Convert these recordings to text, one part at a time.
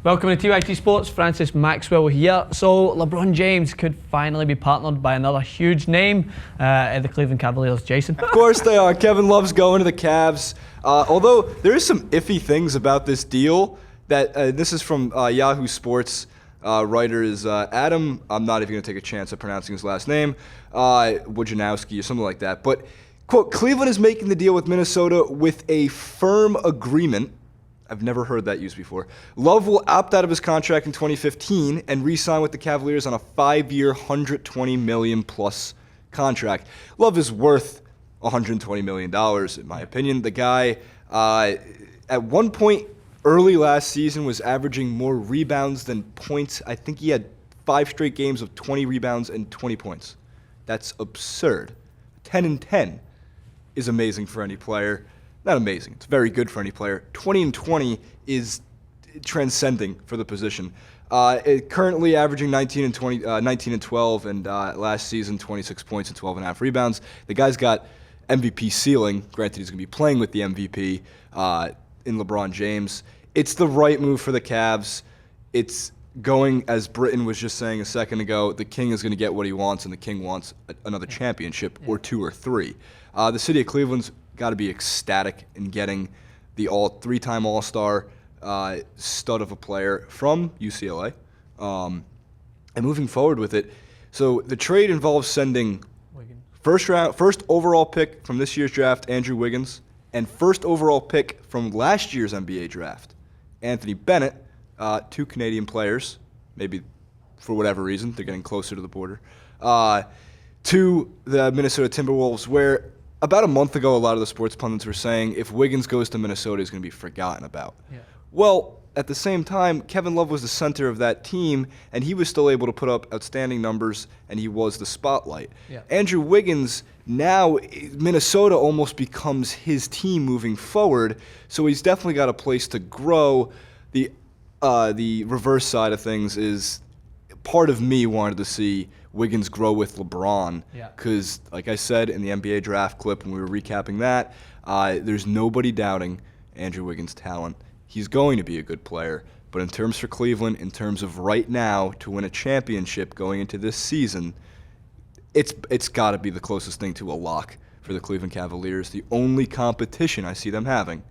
Welcome to TYT Sports. Francis Maxwell here. So LeBron James could finally be partnered by another huge name at the Cleveland Cavaliers. Jason? Of course they are. Kevin Love's going to the Cavs. Although there is some iffy things about this deal. That this is from Yahoo Sports. Writer is Adam. I'm not even going to take a chance at pronouncing his last name. Wojnarowski or something like that. But quote: Cleveland is making the deal with Minnesota with a firm agreement. I've never heard that used before. Love will opt out of his contract in 2015 and re-sign with the Cavaliers on a 5-year, $120 million plus contract. Love is worth $120 million, in my opinion. The guy, at one point early last season, was averaging more rebounds than points. I think he had 5 straight games of 20 rebounds and 20 points. That's absurd. 10 and 10 is amazing for any player. Not amazing. It's very good for any player. 20 and 20 is transcending for the position. Currently averaging 19 and 12, and last season 26 points and 12.5 rebounds. The guy's got MVP ceiling. Granted, he's going to be playing with the MVP in LeBron James. It's the right move for the Cavs. It's going, as Britton was just saying a second ago, the king is going to get what he wants, and the king wants another championship or 2 or 3. The city of Cleveland's got to be ecstatic in getting the 3-time All-Star stud of a player from UCLA, and moving forward with it. So the trade involves sending first overall pick from this year's draft, Andrew Wiggins, and first overall pick from last year's NBA draft, Anthony Bennett, 2 Canadian players, maybe for whatever reason they're getting closer to the border, to the Minnesota Timberwolves, where about a month ago, a lot of the sports pundits were saying if Wiggins goes to Minnesota, he's going to be forgotten about. Yeah. Well, at the same time, Kevin Love was the center of that team, and he was still able to put up outstanding numbers, and he was the spotlight. Yeah. Andrew Wiggins, now Minnesota almost becomes his team moving forward, so he's definitely got a place to grow. The reverse side of things is part of me wanted to see Wiggins grow with LeBron, because, like I said in the NBA draft clip when we were recapping that, there's nobody doubting Andrew Wiggins' talent. He's going to be a good player, but in terms for Cleveland, in terms of right now to win a championship going into this season, it's got to be the closest thing to a lock for the Cleveland Cavaliers. The only competition I see them having,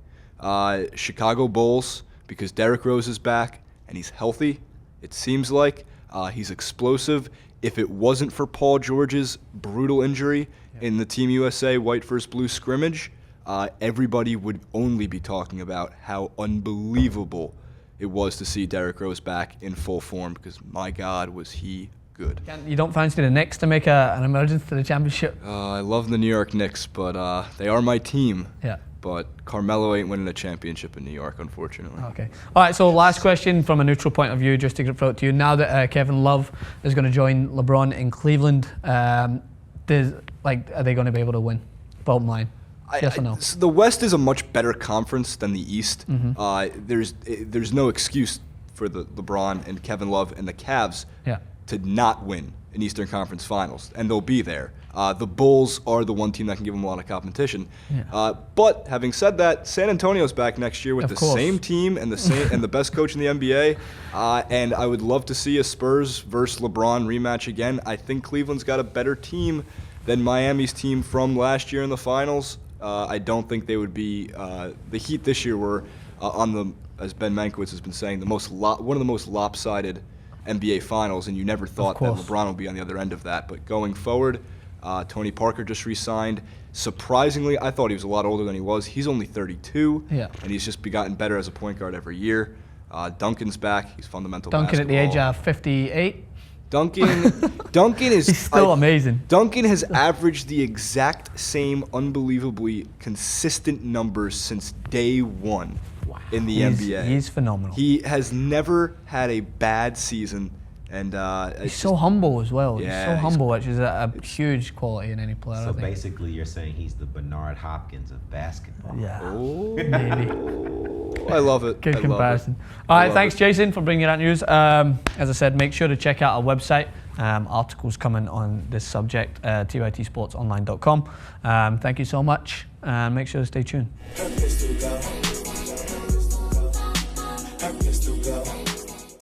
Chicago Bulls, because Derrick Rose is back and he's healthy. It seems like he's explosive. If it wasn't for Paul George's brutal injury in the Team USA White vs. Blue scrimmage, everybody would only be talking about how unbelievable it was to see Derrick Rose back in full form, because, my God, was he good. You don't fancy the Knicks to make an emergence to the championship? I love the New York Knicks, but they are my team. Yeah. But Carmelo ain't winning a championship in New York, unfortunately. Okay. All right, so last question from a neutral point of view, just to throw it to you. Now that Kevin Love is going to join LeBron in Cleveland, are they going to be able to win? Bottom line. Yes or no? So the West is a much better conference than the East. Mm-hmm. There's no excuse for the LeBron and Kevin Love and the Cavs to not win in Eastern Conference Finals, and they'll be there. The Bulls are the one team that can give them a lot of competition. Yeah. But having said that, San Antonio's back next year with the same team and the best coach in the NBA. And I would love to see a Spurs versus LeBron rematch again. I think Cleveland's got a better team than Miami's team from last year in the finals. I don't think they would be. The Heat this year were as Ben Mankewicz has been saying, one of the most lopsided NBA finals, and you never thought that LeBron would be on the other end of that. But going forward, Tony Parker just re-signed. Surprisingly, I thought he was a lot older than he was. He's only 32, and he's just gotten better as a point guard every year. Duncan's back. He's fundamental Duncan basketball. At the age of 58? Duncan is... He's still amazing. Duncan has averaged the exact same unbelievably consistent numbers since day one in the NBA. He's phenomenal. He has never had a bad season. And he's so humble as well. Yeah, he's so humble, which is a huge quality in any player. So basically, you're saying he's the Bernard Hopkins of basketball. Yeah, maybe. I love it. Good comparison. All right, thanks, Jason, for bringing that news. As I said, make sure to check out our website. Articles coming on this subject, tytsportsonline.com. Thank you so much, and make sure to stay tuned.